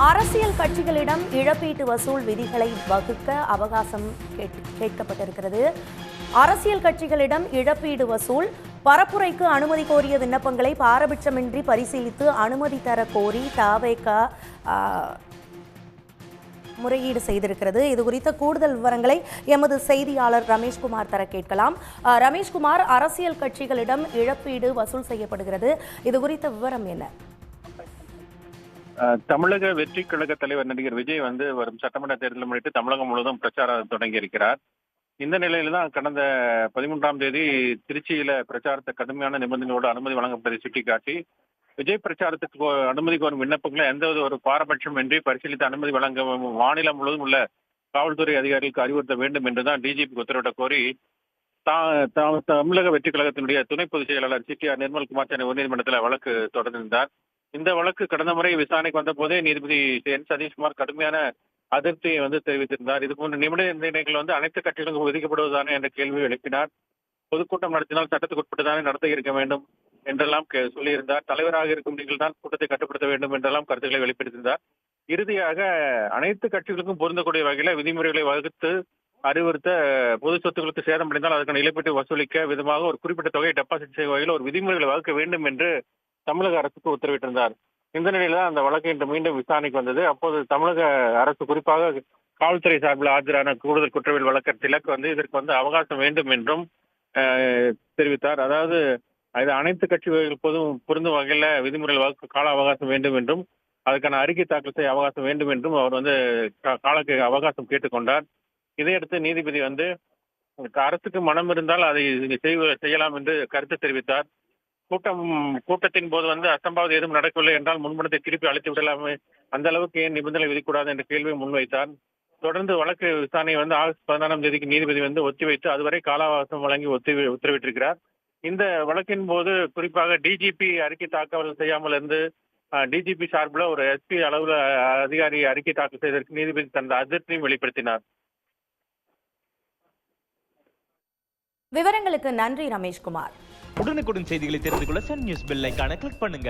அரசியல் கட்சிகளிடம் இழப்பீட்டு வசூல் விதிகளை வகுக்க அவகாசம் கேட்கப்பட்டிருக்கிறது. அரசியல் கட்சிகளிடம் இழப்பீடு வசூல் பரப்புரைக்கு அனுமதி கோரிய விண்ணப்பங்களை பாரபட்சமின்றி பரிசீலித்து அனுமதி தர கோரி தவேக முறையீடு செய்திருக்கிறது. இது குறித்த கூடுதல் விவரங்களை எமது செய்தியாளர் ரமேஷ்குமார் தர கேட்கலாம். ரமேஷ்குமார், அரசியல் கட்சிகளிடம் இழப்பீடு வசூல் செய்யப்படுகிறது, இது குறித்த விவரம் என்ன? தமிழக வெற்றி கழக தலைவர் நடிகர் விஜய் வரும் சட்டமன்ற தேர்தலை முன்னிட்டு தமிழகம் முழுவதும் பிரச்சாரம் தொடங்கி இருக்கிறார். இந்த நிலையில தான் கடந்த 13ஆம் தேதி திருச்சியில பிரச்சாரத்தை கடுமையான நிபந்தனையோடு அனுமதி வழங்கப்பட்டதை சுட்டிக்காட்டி விஜய் பிரச்சாரத்துக்கு அனுமதி கோரும் விண்ணப்பங்களை எந்த ஒரு பாரபட்சம் இன்றி பரிசீலித்து அனுமதி வழங்க மாநிலம் முழுவதும் உள்ள காவல்துறை அதிகாரிகளுக்கு அறிவுறுத்த வேண்டும் என்றுதான் டிஜிபி உத்தரவிட கோரி தமிழக வெற்றி கழகத்தினுடைய துணை பொதுச் செயலாளர் சிடிஆர் நிர்மல்குமார் சென்னை உயர்நீதிமன்றத்தில் வழக்கு தொடர்ந்திருந்தார். இந்த வழக்கு கடந்த முறை விசாரணைக்கு வந்த போதே நீதிபதி என் சதீஷ்குமார் கடுமையான அதிருப்தியை தெரிவித்திருந்தார். இது போன்ற நிர்ணயங்கள் அனைத்து கட்சிகளுக்கும் ஒதுக்கப்படுவதானே என்ற கேள்வியை எழுப்பினார். பொதுக்கூட்டம் நடத்தினால் சட்டத்துக்கு உட்பட்டுதானே நடத்த இருக்க வேண்டும் என்றெல்லாம் சொல்லியிருந்தார். தலைவராக இருக்கும் நீங்கள் தான் கூட்டத்தை கட்டுப்படுத்த வேண்டும் என்றெல்லாம் கருத்துக்களை வெளிப்படுத்தியிருந்தார். இறுதியாக அனைத்து கட்சிகளுக்கும் பொருந்தக்கூடிய வகையில விதிமுறைகளை வகுத்து அறிவுறுத்த பொது சொத்துக்களுக்கு சேதமடைந்தால் அதற்கான இழப்பீட்டை வசூலிக்க விதமாக ஒரு குறிப்பிட்ட தொகையை டெபாசிட் செய்யும் வகையில் ஒரு விதிமுறைகளை வகுக்க வேண்டும் என்று தமிழக அரசுக்கு உத்தரவிட்டிருந்தார். இந்த நிலையில தான் அந்த வழக்கு இன்று மீண்டும் விசாரணைக்கு வந்தது. அப்போது தமிழக அரசு குறிப்பாக காவல்துறை சார்பில் ஆஜரான கூடுதல் குற்றவியல் வழக்கர் திலக் இதற்கு அவகாசம் வேண்டும் என்றும் தெரிவித்தார். அதாவது இது அனைத்து கட்சிகள் பொருந்தும் வகையில விதிமுறைகள் வகுக்க கால அவகாசம் வேண்டும் என்றும் அதுக்கான அறிக்கை தாக்கல் செய்ய அவகாசம் வேண்டும் என்றும் அவர் காலக்கு அவகாசம் கேட்டுக்கொண்டார். இதையடுத்து நீதிபதி அரசுக்கு மனம் இருந்தால் அதை செய்யலாம் என்று கருத்து தெரிவித்தார். கூட்டத்தின் போது அசம்பாவிதம் எதுவும் நடக்கவில்லை என்றால் முன்பணத்தை திருப்பி அழைத்து விடலாமே, அந்த அளவுக்கு ஏன் நிபந்தனை விதிக்கூடாது என்ற கேள்வியை முன்வைத்தார். தொடர்ந்து வழக்கு விசாரணை ஆகஸ்ட் 14ஆம் தேதிக்கு நீதிபதி ஒத்திவைத்து அதுவரை கால அவகாசம் வழங்கி உத்தரவிட்டிருக்கிறார். இந்த வழக்கின் போது குறிப்பாக டிஜிபி அறிக்கை தாக்கல் செய்யாமல் இருந்து டிஜிபி சார்பில் ஒரு எஸ்பி அளவில் அதிகாரி அறிக்கை தாக்கல் செய்ததற்கு நீதிபதி தனது அதிருப்தியும் வெளிப்படுத்தினார். விவரங்களுக்கு நன்றி ரமேஷ்குமார். உடனுக்குடன் செய்திகளை தெரிந்து கொள்ள சன் நியூஸ் பெல் ஐகானை கிளிக் பண்ணுங்க.